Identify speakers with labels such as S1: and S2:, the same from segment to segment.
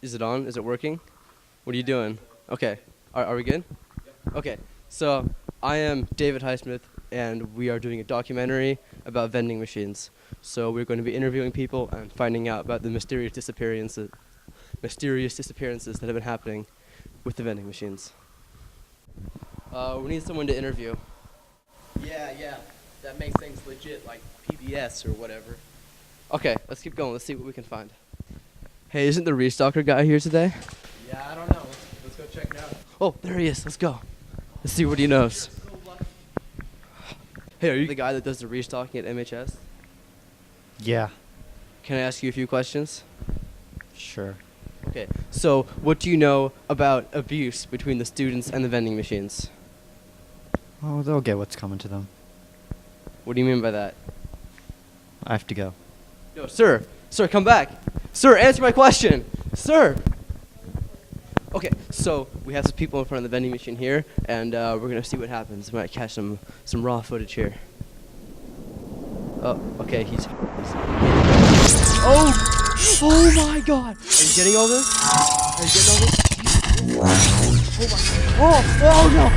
S1: Is it on? Is it working? What are you doing? Okay. Are we good? Okay. So I am David Highsmith, and we are doing a documentary about vending machines. So we're going to be interviewing people and finding out about the mysterious disappearances that have been happening with the vending machines. We need someone to interview. Yeah. That makes things legit, like PBS or whatever. Okay, let's keep going. Let's see what we can find. Hey, isn't the restocker guy here today?
S2: Yeah, I don't know. Let's go check it out.
S1: Oh, there he is. Let's go. Let's see what he knows. Hey, are you the guy that does the restocking at MHS?
S2: Yeah,
S1: Can I ask you a few questions?
S2: sure.
S1: Okay, so what do you know about abuse between the students and the vending machines?
S2: Oh, they'll get what's coming to them.
S1: What do you mean by that?
S2: I have to go.
S1: No, sir, come back. Sir, answer my question. Sir. Okay, so we have some people in front of the vending machine here, and we're gonna see what happens. We might catch some raw footage here. Oh, okay, he's. Oh my God! Are you getting all this? Are you getting all this? Oh my! Oh no!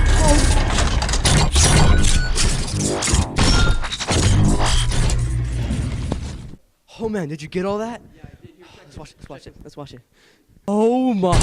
S1: Oh man, did you get all that? Yeah, I did. Let's watch it. Oh my.